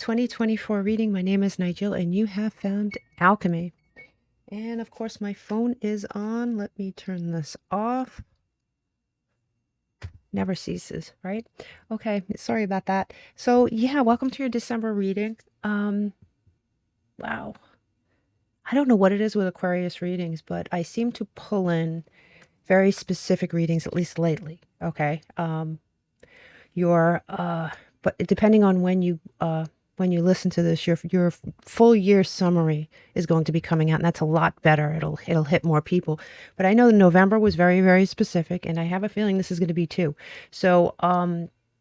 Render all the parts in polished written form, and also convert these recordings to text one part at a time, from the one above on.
2024 reading. My name is Nigel, and you have found Alchemy. And of course, my phone is on. Let me turn this off. Never ceases, right? Okay, sorry about that. So yeah, welcome to your December reading. Wow. I don't know what it is with Aquarius readings, but I seem to pull in very specific readings, at least lately. Okay. But depending on when you listen to this, your full year summary is going to be coming out, and that's a lot better. It'll hit more people. But I know November was very, very specific, and I have a feeling this is going to be too. So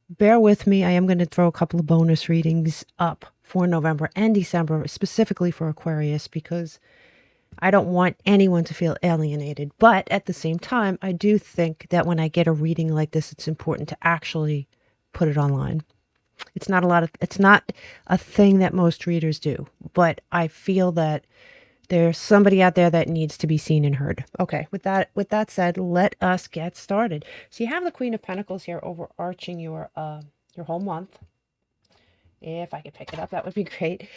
bear with me. I am going to throw a couple of bonus readings up for November and December, specifically for Aquarius, because I don't want anyone to feel alienated. But at the same time, I do think that when I get a reading like this, it's important to actually put it online. It's not a thing that most readers do, but I feel that there's somebody out there that needs to be seen and heard. Okay, with that said, let us get started. So you have the Queen of Pentacles here overarching your whole month. If I could pick it up, that would be great.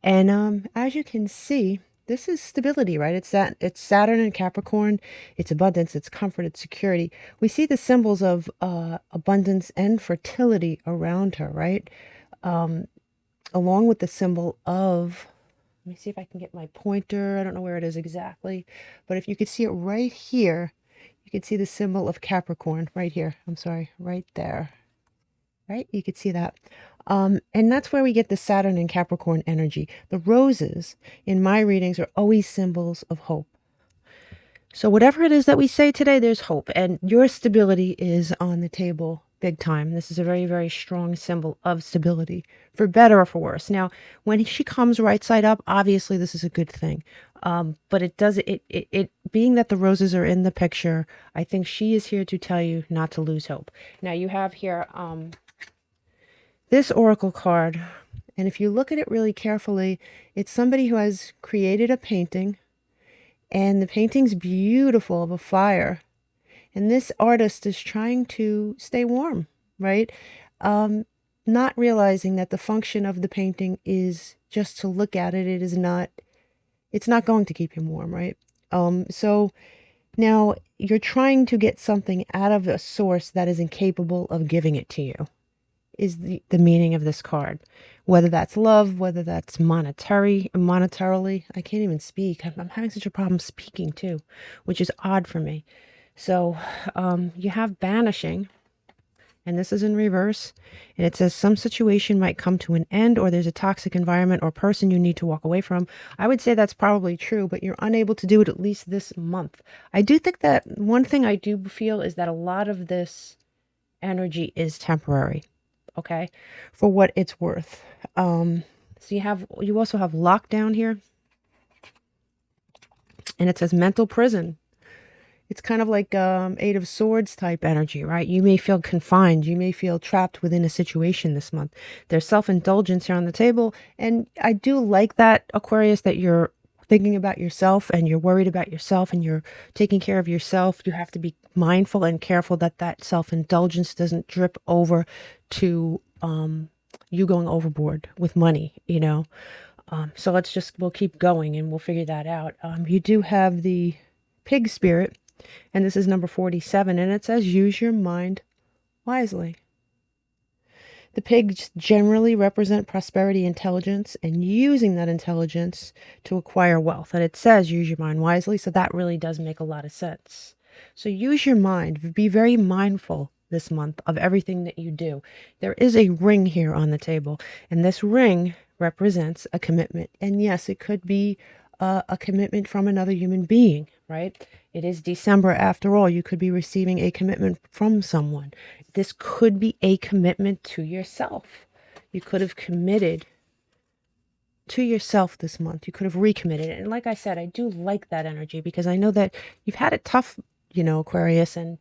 And as you can see, this is stability, right? It's Saturn and Capricorn. It's abundance, it's comfort, it's security. We see the symbols of abundance and fertility around her, right? Along with the symbol of, let me see if I can get my pointer. I don't know where it is exactly, but if you could see it right here, you could see the symbol of Capricorn right here. I'm sorry, right there. Right? You could see that. And that's where we get the Saturn and Capricorn energy. The roses in my readings are always symbols of hope. So whatever it is that we say today, there's hope. And your stability is on the table big time. This is a very, very strong symbol of stability, for better or for worse. Now, when she comes right side up, obviously this is a good thing. But it being that the roses are in the picture, I think she is here to tell you not to lose hope. Now you have here this oracle card, and if you look at it really carefully, it's somebody who has created a painting, and the painting's beautiful, of a fire, and this artist is trying to stay warm, right? Not realizing that the function of the painting is just to look at it. It's not going to keep him warm, right? So now you're trying to get something out of a source that is incapable of giving it to you, is the meaning of this card. Whether that's love, whether that's monetarily. I can't even speak. I'm having such a problem speaking too, which is odd for me. So you have banishing, and this is in reverse, and it says some situation might come to an end, or there's a toxic environment or person you need to walk away from. I would say that's probably true, but you're unable to do it at least this month. I do think that one thing I do feel is that a lot of this energy is temporary. Okay, for what it's worth. So you also have lockdown here, and it says mental prison. It's kind of like Eight of Swords type energy, right? You may feel confined. You may feel trapped within a situation this month. There's self-indulgence here on the table, and I do like that, Aquarius, that you're thinking about yourself and you're worried about yourself and you're taking care of yourself. You have to be mindful and careful that that self-indulgence doesn't drip over to you going overboard with money, you know. So we'll keep going and we'll figure that out. You do have the pig spirit, and this is number 47, and it says use your mind wisely. The pigs generally represent prosperity, intelligence, and using that intelligence to acquire wealth. And it says use your mind wisely, so that really does make a lot of sense. So use your mind. Be very mindful this month of everything that you do. There is a ring here on the table, and this ring represents a commitment. And yes, it could be a commitment from another human being, right? It is December after all. You could be receiving a commitment from someone. This could be a commitment to yourself. You could have committed to yourself this month. You could have recommitted. And like I said, I do like that energy because I know that you've had it tough, you know, Aquarius, and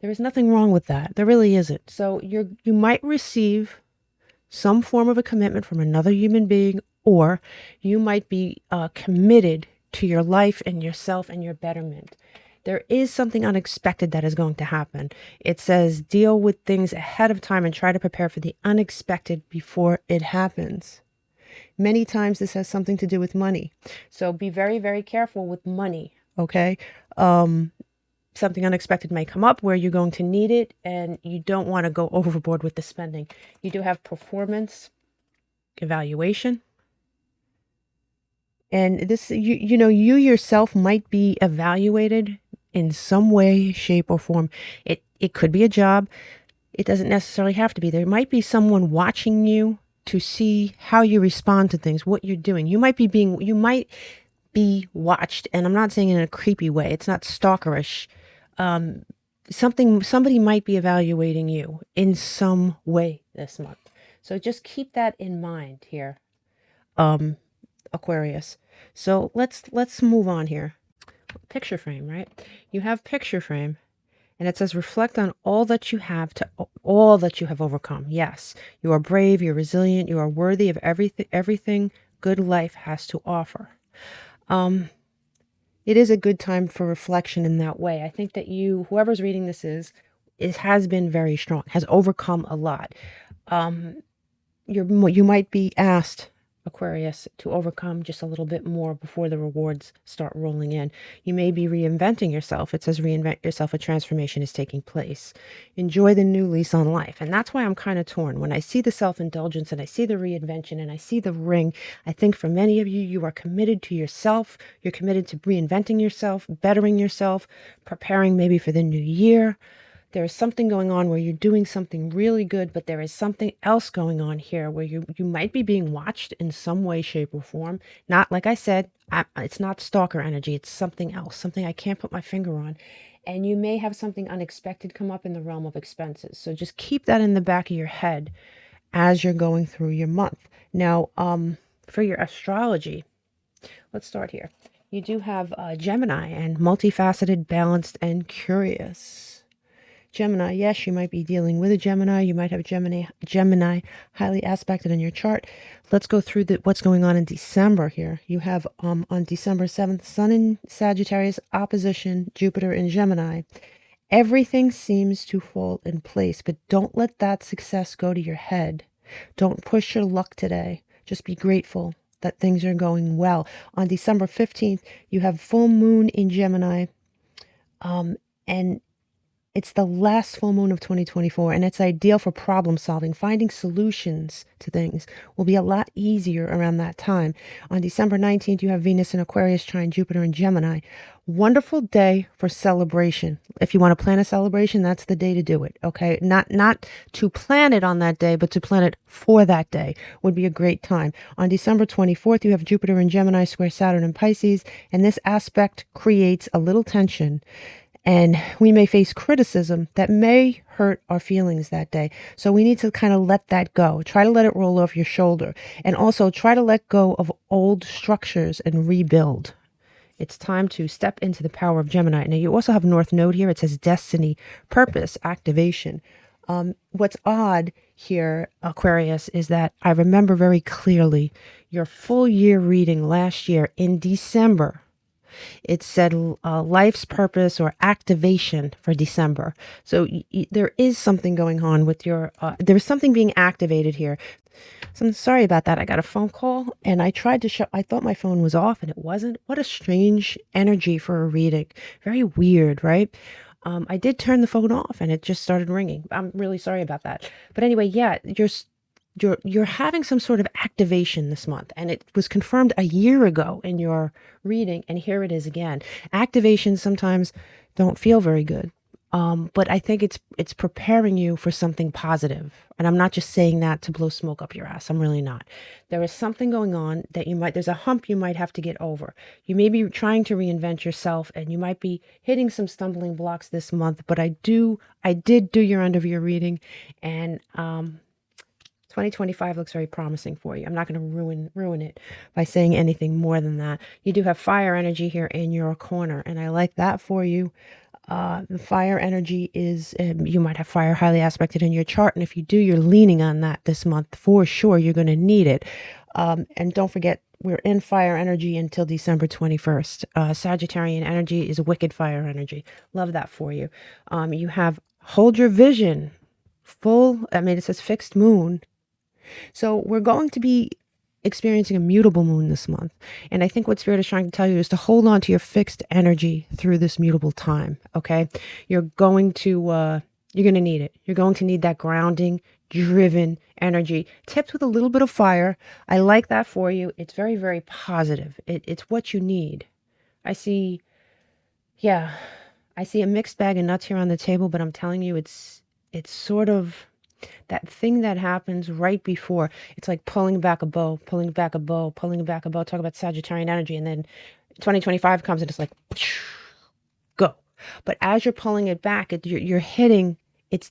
there is nothing wrong with that. There really isn't. So you might receive some form of a commitment from another human being, or you might be committed to your life and yourself and your betterment. There is something unexpected that is going to happen. It says deal with things ahead of time and try to prepare for the unexpected before it happens. Many times this has something to do with money. So be very, very careful with money, okay? Something unexpected may come up where you're going to need it, and you don't want to go overboard with the spending. You do have performance evaluation. And this, you know, you yourself might be evaluated in some way, shape, or form. It could be a job. It doesn't necessarily have to be. There might be someone watching you to see how you respond to things, what you're doing. You might be watched, and I'm not saying in a creepy way. It's not stalkerish. Somebody might be evaluating you in some way this month. So just keep that in mind here, Aquarius. So let's move on here. Picture frame, right? You have picture frame, and it says reflect on all that you have overcome. Yes, you are brave, you're resilient, you are worthy of everything good life has to offer. It is a good time for reflection in that way. I think that whoever's reading this has been very strong, has overcome a lot. You might be asked, Aquarius, to overcome just a little bit more before the rewards start rolling in. You may be reinventing yourself. It says reinvent yourself. A transformation is taking place. Enjoy the new lease on life. And that's why I'm kind of torn. When I see the self-indulgence and I see the reinvention and I see the ring, I think for many of you, you are committed to yourself. You're committed to reinventing yourself, bettering yourself, preparing maybe for the new year. There is something going on where you're doing something really good, but there is something else going on here where you might be being watched in some way, shape, or form. Not, like I said, it's not stalker energy. It's something else, something I can't put my finger on. And you may have something unexpected come up in the realm of expenses. So just keep that in the back of your head as you're going through your month. Now, for your astrology, let's start here. You do have Gemini, and multifaceted, balanced, and curious. Gemini, yes, you might be dealing with a Gemini. You might have Gemini highly aspected in your chart. Let's go through what's going on in December here. You have on December 7th, Sun in Sagittarius, opposition Jupiter in Gemini. Everything seems to fall in place, but don't let that success go to your head. Don't push your luck today. Just be grateful that things are going well. On December 15th, you have full moon in Gemini, and it's the last full moon of 2024, and it's ideal for problem solving. Finding solutions to things will be a lot easier around that time. On December 19th, you have Venus in Aquarius trine Jupiter in Gemini. Wonderful day for celebration. If you want to plan a celebration, that's the day to do it, okay? Not to plan it on that day, but to plan it for that day would be a great time. On December 24th, you have Jupiter in Gemini square Saturn in Pisces, and this aspect creates a little tension. And we may face criticism that may hurt our feelings that day. So we need to kind of let that go. Try to let it roll off your shoulder. And also try to let go of old structures and rebuild. It's time to step into the power of Gemini. Now, you also have North Node here. It says destiny, purpose, activation. What's odd here, Aquarius, is that I remember very clearly your full year reading last year in December. It said life's purpose or activation for December. So there is something going on with there's something being activated here. So I'm sorry about that. I got a phone call and I tried to I thought my phone was off and it wasn't. What a strange energy for a reading. Very weird, right? I did turn the phone off and it just started ringing. I'm really sorry about that. But anyway, yeah, you're having some sort of activation this month, and it was confirmed a year ago in your reading, and here it is again. Activations sometimes don't feel very good, but I think it's preparing you for something positive. And I'm not just saying that to blow smoke up your ass. I'm really not. There is something going on that there's a hump you might have to get over. You may be trying to reinvent yourself, and you might be hitting some stumbling blocks this month. But I did do your end of your reading, and 2025 looks very promising for you. I'm not going to ruin it by saying anything more than that. You do have fire energy here in your corner, and I like that for you. The fire energy is, you might have fire highly aspected in your chart, and if you do, you're leaning on that this month. For sure, you're going to need it. And don't forget, we're in fire energy until December 21st. Sagittarian energy is wicked fire energy. Love that for you. You have hold your vision. It says fixed moon. So we're going to be experiencing a mutable moon this month. And I think what Spirit is trying to tell you is to hold on to your fixed energy through this mutable time, okay? You're going to need it. You're going to need that grounding, driven energy, tipped with a little bit of fire. I like that for you. It's very, very positive. It's what you need. I see a mixed bag of nuts here on the table, but I'm telling you, it's sort of that thing that happens right before. It's like pulling back a bow, pulling back a bow, pulling back a bow. Talk about Sagittarian energy. And then 2025 comes and it's like, go. But as you're pulling it back, you're hitting, it's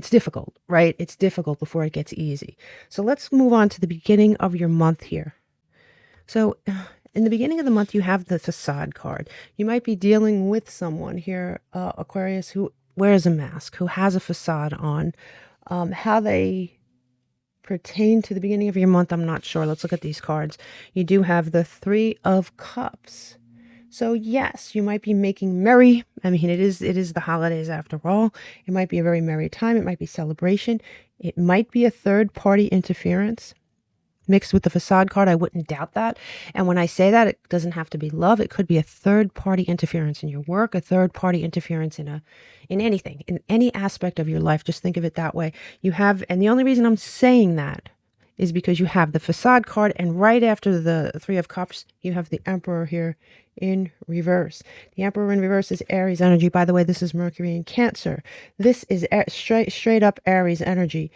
difficult, right? It's difficult before it gets easy. So let's move on to the beginning of your month here. So in the beginning of the month, you have the facade card. You might be dealing with someone here, Aquarius, who wears a mask, who has a facade on. How they pertain to the beginning of your month, I'm not sure. Let's look at these cards. You do have the Three of Cups. So yes, you might be making merry. I mean, it is the holidays after all. It might be a very merry time. It might be celebration. It might be a third-party interference mixed with the facade card. I wouldn't doubt that. And when I say that, it doesn't have to be love. It could be a third-party interference in your work, a third-party interference in anything, in any aspect of your life. Just think of it that way. You have, and the only reason I'm saying that is because you have the facade card, and right after the Three of Cups, you have the Emperor here in reverse. The Emperor in reverse is Aries energy. By the way, this is Mercury in Cancer. This is straight up Aries energy.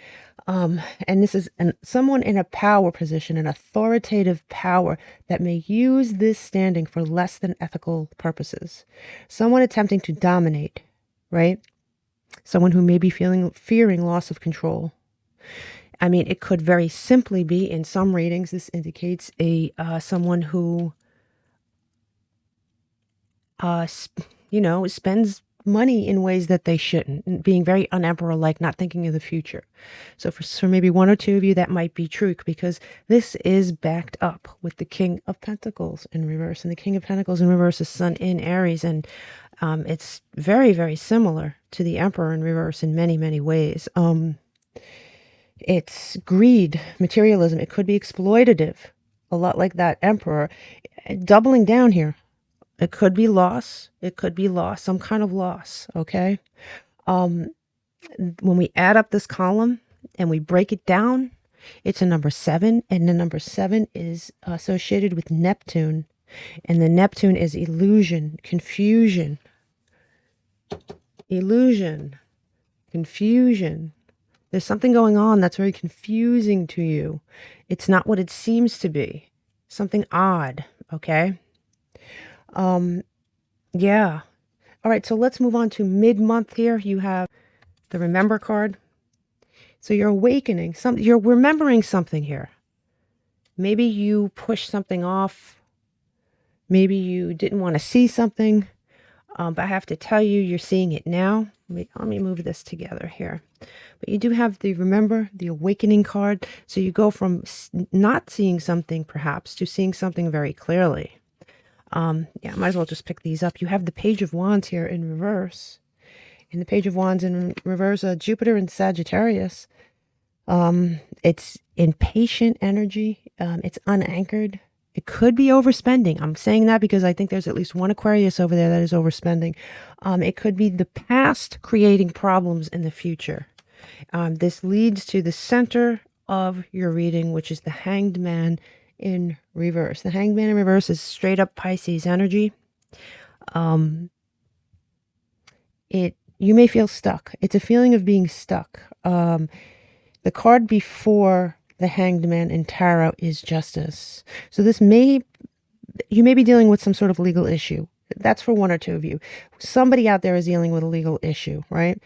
And this is someone in a power position, an authoritative power that may use this standing for less than ethical purposes. Someone attempting to dominate, right? Someone who may be fearing loss of control. I mean, it could very simply be, in some readings, this indicates someone who, spends money in ways that they shouldn't, being very un-emperor-like, not thinking of the future. So for maybe one or two of you, that might be true, because this is backed up with the King of Pentacles in reverse. And the King of Pentacles in reverse is Sun in Aries. And it's very, very similar to the Emperor in reverse in many, many ways. It's greed, materialism. It could be exploitative, a lot like that Emperor. Doubling down here. It could be loss. It could be loss, some kind of loss, okay? When we add up this column and we break it down, it's a number 7, and the number 7 is associated with Neptune, and the Neptune is illusion, confusion, confusion. There's something going on that's very confusing to you. It's not what it seems to be. Something odd, okay? Yeah. All right, so let's move on to mid-month here. You have the Remember card. So you're awakening, you're remembering something here. Maybe you pushed something off. Maybe you didn't want to see something. But I have to tell you, you're seeing it now. Let me move this together here. But you do have the Remember, the Awakening card. So you go from not seeing something perhaps to seeing something very clearly. Yeah, might as well just pick these up. You have the Page of Wands here in reverse. In the Page of Wands in reverse, Jupiter and Sagittarius. It's impatient energy. It's unanchored. It could be overspending. I'm saying that because I think there's at least one Aquarius over there that is overspending. It could be the past creating problems in the future. This leads to the center of your reading, which is the Hanged Man in reverse. The Hanged Man in reverse is straight up Pisces energy. You may feel stuck. It's a feeling of being stuck. The card before the Hanged Man in tarot is Justice. So you may be dealing with some sort of legal issue. That's for one or two of you. Somebody out there is dealing with a legal issue, right?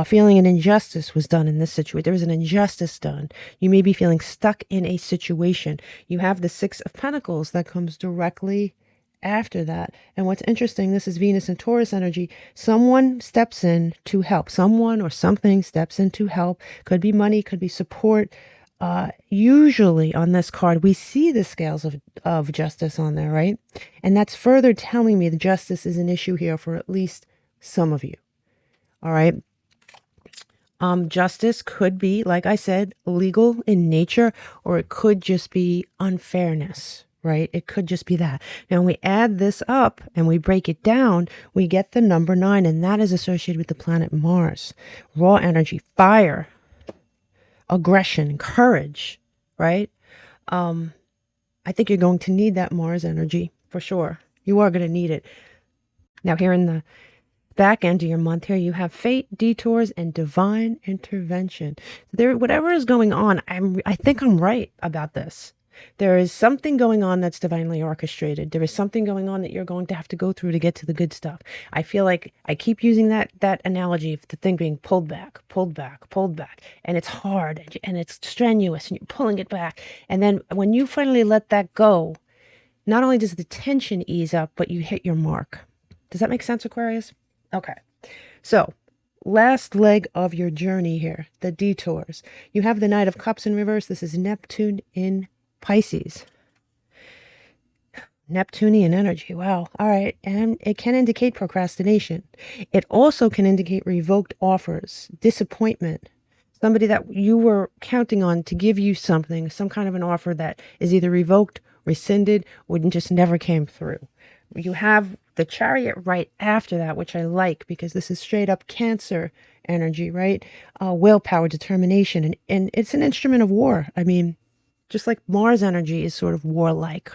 Feeling an injustice was done in this situation. There was an injustice done. You may be feeling stuck in a situation. You have the Six of Pentacles that comes directly after that. And what's interesting, this is Venus and Taurus energy. Someone steps in to help. Someone or something steps in to help. Could be money, could be support. Usually on this card, we see the scales of justice on there, right? And that's further telling me the justice is an issue here for at least some of you. All right. Justice could be, like I said, legal in nature, or it could just be unfairness, right? It could just be that. Now, when we add this up and we break it down, we get the number 9, and that is associated with the planet Mars. Raw energy, fire, aggression, courage, right? I think you're going to need that Mars energy for sure. You are going to need it. Now, here in the back end of your month here, you have fate, detours, and divine intervention. There, whatever is going on, I think I'm right about this. There is something going on that's divinely orchestrated. There is something going on that you're going to have to go through to get to the good stuff. I feel like I keep using that analogy of the thing being pulled back, pulled back, pulled back, and it's hard and it's strenuous and you're pulling it back. And then when you finally let that go, not only does the tension ease up, but you hit your mark. Does that make sense, Aquarius? Okay. So, last leg of your journey here, the detours. You have the Knight of Cups in reverse. This is Neptune in Pisces. Neptunian energy. Wow. All right. And it can indicate procrastination. It also can indicate revoked offers, disappointment. Somebody that you were counting on to give you something, some kind of an offer that is either revoked, rescinded, or just never came through. You have the Chariot right after that, which I like because this is straight up Cancer energy, right? Willpower, determination, and it's an instrument of war. I mean, just like Mars energy is sort of warlike.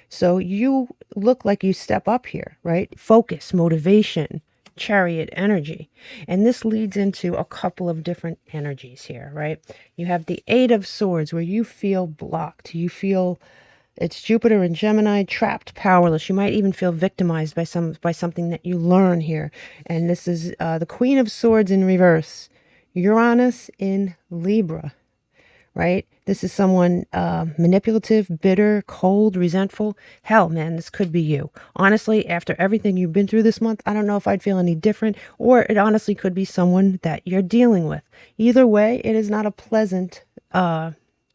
So you look like you step up here, right? Focus, motivation, Chariot energy. And this leads into a couple of different energies here, right? You have the Eight of Swords where you feel blocked. You feel it's Jupiter and Gemini, trapped, powerless. You might even feel victimized by something that you learn here. And this is the Queen of Swords in reverse. Uranus in Libra, right? This is someone manipulative, bitter, cold, resentful. Hell, man, this could be you. Honestly, after everything you've been through this month, I don't know if I'd feel any different, or it honestly could be someone that you're dealing with. Either way, it is not a pleasant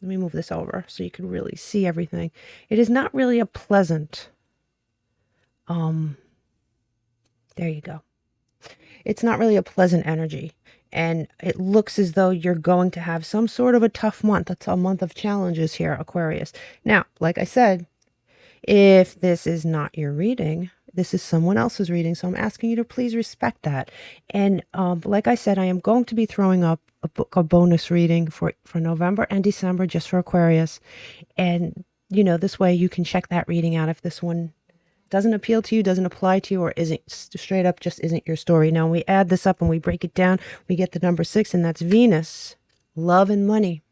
let me move this over so you can really see everything. It is not really a pleasant, there you go. It's not really a pleasant energy. And it looks as though you're going to have some sort of a tough month. It's a month of challenges here, Aquarius. Now, like I said, if this is not your reading, this is someone else's reading. So I'm asking you to please respect that. And like I said, I am going to be throwing up a bonus reading for November and December just for Aquarius. And, you know, this way you can check that reading out if this one doesn't appeal to you, doesn't apply to you, or isn't straight up just isn't your story. Now, when we add this up and we break it down, we get the number 6, and that's Venus, love and money.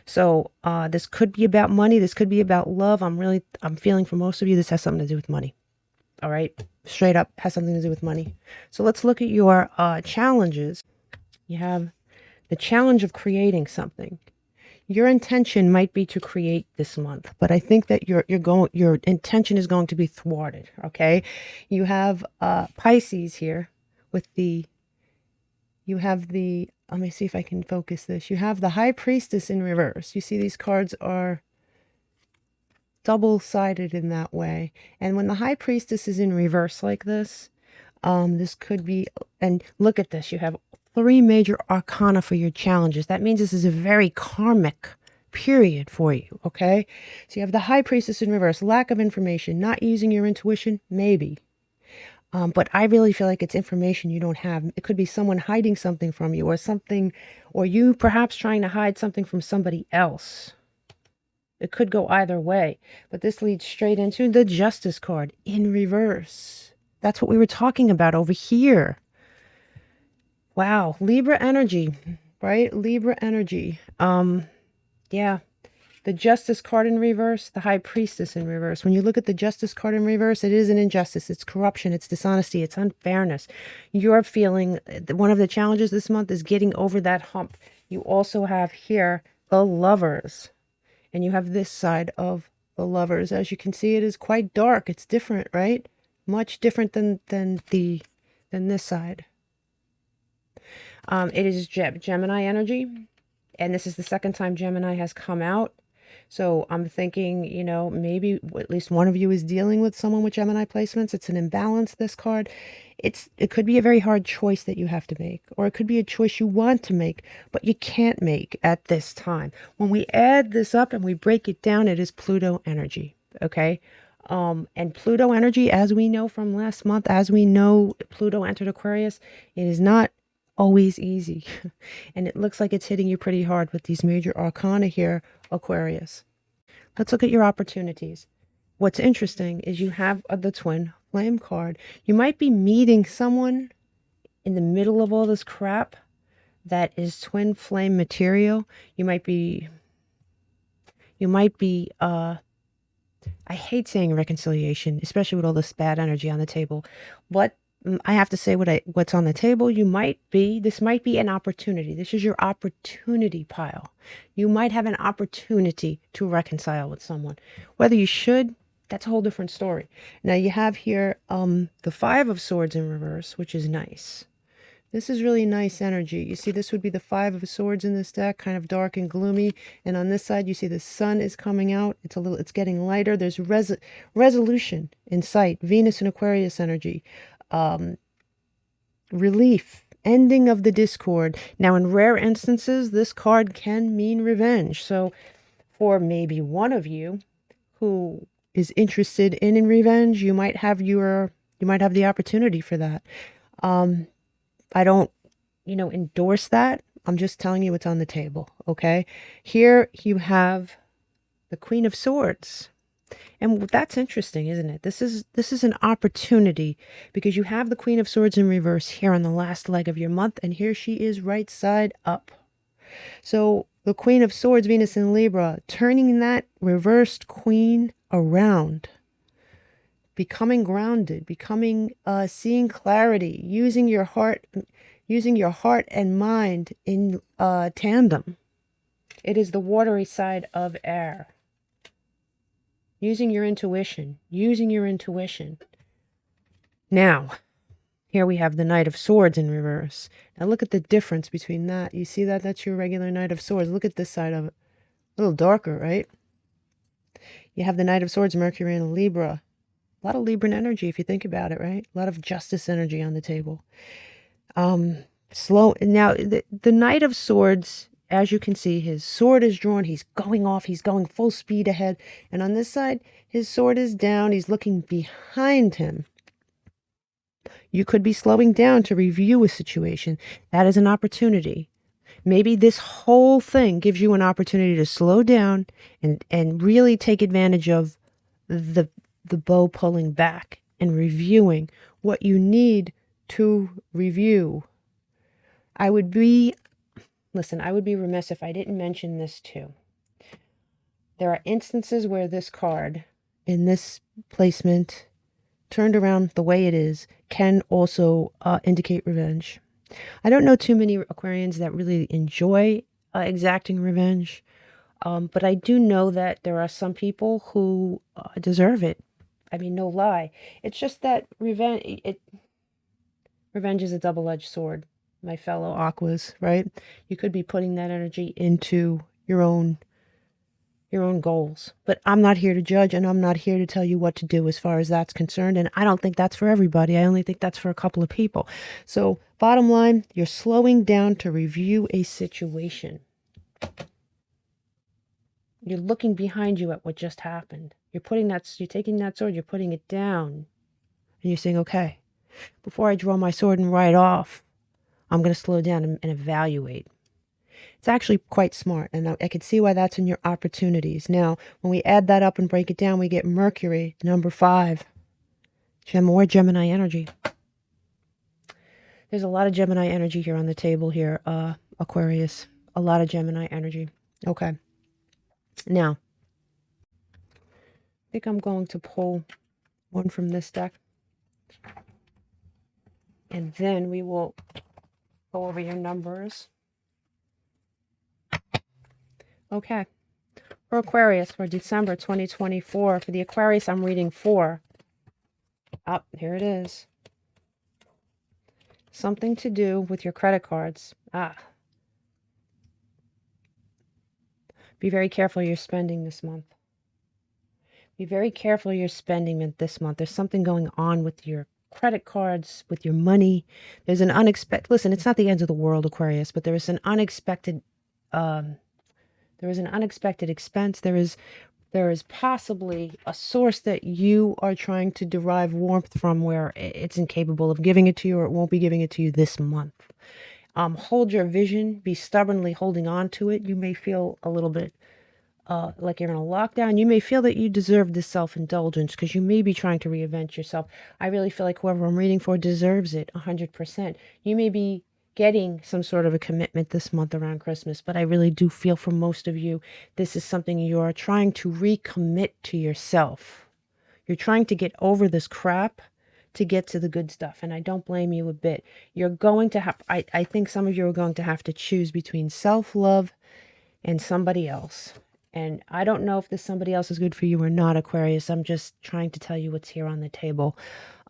So this could be about money. This could be about love. I'm feeling for most of you, this has something to do with money. All right. Straight up has something to do with money. So let's look at your challenges. You have the challenge of creating something. Your intention might be to create this month, but I think that your intention is going to be thwarted. Okay. You have Pisces here with let me see if I can focus this. You have the High Priestess in reverse. You see these cards are double-sided in that way. And when the High Priestess is in reverse like this, this could be, and look at this, you have 3 major arcana for your challenges. That means this is a very karmic period for you, okay? So you have the High Priestess in reverse, lack of information, not using your intuition, maybe. But I really feel like it's information you don't have. It could be someone hiding something from you, or you perhaps trying to hide something from somebody else. It could go either way, but this leads straight into the Justice card in reverse. That's what we were talking about over here. Wow, Libra energy, right? Libra energy. Yeah. The Justice card in reverse, the High Priestess in reverse. When you look at the Justice card in reverse, it is an injustice. It's corruption. It's dishonesty. It's unfairness. You're feeling one of the challenges this month is getting over that hump. You also have here the Lovers. And you have this side of the Lovers. As you can see, it is quite dark. It's different, right? Much different than this side. It is Gemini energy. And this is the second time Gemini has come out. So I'm thinking, you know, maybe at least one of you is dealing with someone with Gemini placements. It's an imbalance, this card. It could be a very hard choice that you have to make, or it could be a choice you want to make, but you can't make at this time. When we add this up and we break it down, it is Pluto energy, okay? And Pluto energy, as we know from last month, as we know Pluto entered Aquarius, it is not always easy. And it looks like it's hitting you pretty hard with these major arcana here, Aquarius. Let's look at your opportunities. What's interesting is you have the twin flame card. You might be meeting someone in the middle of all this crap that is twin flame material. You might be I hate saying reconciliation, especially with all this bad energy on the table. But I have to say what's on the table. This might be an opportunity. This is your opportunity pile. You might have an opportunity to reconcile with someone. Whether you should, that's a whole different story. Now you have here the Five of Swords in reverse, which is nice. This is really nice energy. You see, this would be the Five of Swords in this deck, kind of dark and gloomy. And on this side, you see the sun is coming out. It's getting lighter. There's resolution in sight. Venus and Aquarius energy. Relief. Ending of the discord. Now, in rare instances, this card can mean revenge. So for maybe one of you who is interested in revenge, you might have the opportunity for that. I don't, endorse that. I'm just telling you what's on the table, okay? Here you have the Queen of Swords. And that's interesting, isn't it? This is an opportunity because you have the Queen of Swords in reverse here on the last leg of your month, and here she is right side up. So the Queen of Swords, Venus in Libra, turning that reversed queen around. Becoming grounded, seeing clarity, using your heart and mind in tandem. It is the watery side of air. Using your intuition. Now, here we have the Knight of Swords in reverse. Now look at the difference between that. You see that? That's your regular Knight of Swords. Look at this side of it. A little darker, right? You have the Knight of Swords, Mercury in Libra. A lot of Libran energy if you think about it, right? A lot of justice energy on the table. Slow. Now, the Knight of Swords, as you can see, his sword is drawn. He's going off. He's going full speed ahead. And on this side, his sword is down. He's looking behind him. You could be slowing down to review a situation. That is an opportunity. Maybe this whole thing gives you an opportunity to slow down and really take advantage of the bow pulling back and reviewing what you need to review. I would be remiss if I didn't mention this too. There are instances where this card in this placement, turned around the way it is, can also indicate revenge. I don't know too many Aquarians that really enjoy exacting revenge, but I do know that there are some people who deserve it. I mean, no lie. It's just that revenge is a double-edged sword, my fellow aquas, right? You could be putting that energy into your own goals. But I'm not here to judge, and I'm not here to tell you what to do as far as that's concerned. And I don't think that's for everybody. I only think that's for a couple of people. So bottom line, you're slowing down to review a situation. You're looking behind you at what just happened. You're taking that sword, you're putting it down. And you're saying, okay, before I draw my sword and ride off, I'm going to slow down and evaluate. It's actually quite smart, and I can see why that's in your opportunities. Now, when we add that up and break it down, we get Mercury, number 5. More Gemini energy. There's a lot of Gemini energy here on the table here, Aquarius. A lot of Gemini energy. Okay. Now, I think I'm going to pull one from this deck. And then we will go over your numbers. Okay. For Aquarius for December 2024. For the Aquarius, I'm reading 4. Here it is. Something to do with your credit cards. Be very careful you're spending this month. Be very careful you're spending this month. There's something going on with your credit cards, with your money. There's an unexpected, listen, it's not the end of the world, Aquarius, but there is an unexpected, expense. There is possibly a source that you are trying to derive warmth from where it's incapable of giving it to you, or it won't be giving it to you this month. Hold your vision, be stubbornly holding on to it. You may feel a little bit like you're in a lockdown. You may feel that you deserve this self-indulgence because you may be trying to reinvent yourself. I really feel like whoever I'm reading for deserves it 100%. You may be getting some sort of a commitment this month around Christmas, but I really do feel for most of you, this is something you're trying to recommit to yourself. You're trying to get over this crap to get to the good stuff, and I don't blame you a bit. You're going to have, I think some of you are going to have to choose between self-love and somebody else. And I don't know if this somebody else is good for you or not, Aquarius. I'm just trying to tell you what's here on the table.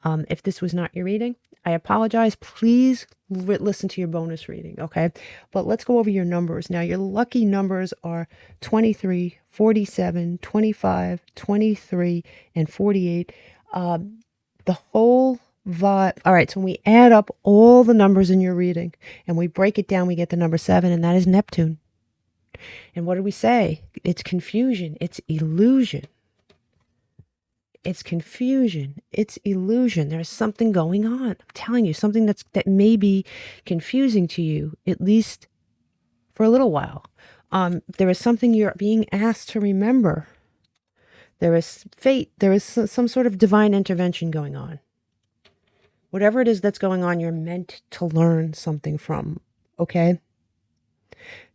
If this was not your reading, I apologize. Please listen to your bonus reading, okay? But let's go over your numbers. Now, your lucky numbers are 23, 47, 25, 23, and 48. The whole vibe. All right, so when we add up all the numbers in your reading and we break it down, we get the number 7, and that is Neptune. And what do we say? It's confusion. It's illusion. It's confusion. It's illusion. There's something going on. I'm telling you, something that may be confusing to you, at least for a little while. There is something you're being asked to remember. There is fate. There is some sort of divine intervention going on. Whatever it is that's going on, you're meant to learn something from. Okay?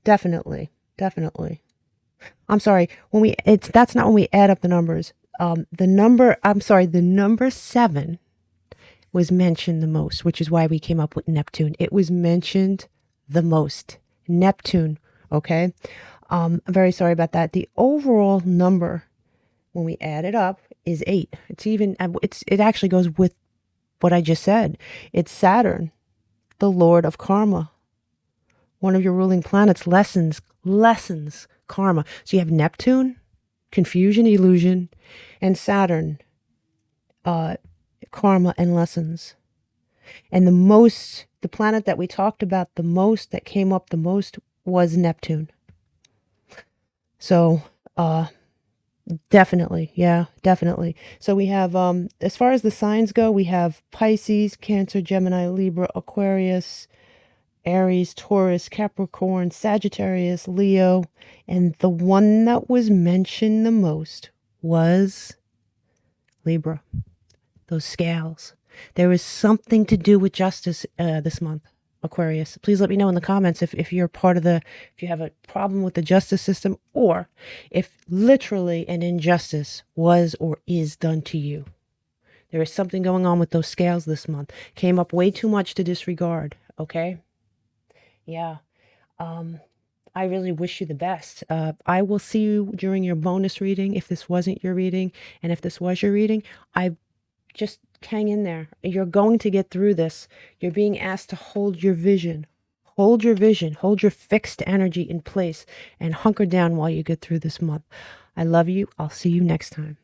Definitely. I'm sorry. That's not when we add up the numbers. The number 7 was mentioned the most, which is why we came up with Neptune. It was mentioned the most. Neptune. Okay. I'm very sorry about that. The overall number, when we add it up, is 8. It actually goes with what I just said. It's Saturn, the Lord of Karma. One of your ruling planets lessens karma. So you have Neptune, confusion, illusion, and Saturn, karma and lessons. And the planet that we talked about the most, that came up the most, was Neptune. So, definitely. So we have, as far as the signs go, we have Pisces, Cancer, Gemini, Libra, Aquarius, Aries, Taurus, Capricorn, Sagittarius, Leo, and the one that was mentioned the most was Libra. Those scales. There is something to do with justice this month, Aquarius. Please let me know in the comments if you're if you have a problem with the justice system, or if literally an injustice was or is done to you. There is something going on with those scales this month. Came up way too much to disregard, okay? Yeah. I really wish you the best. I will see you during your bonus reading if this wasn't your reading. And if this was your reading, just hang in there. You're going to get through this. You're being asked to hold your vision. Hold your vision. Hold your fixed energy in place and hunker down while you get through this month. I love you. I'll see you next time.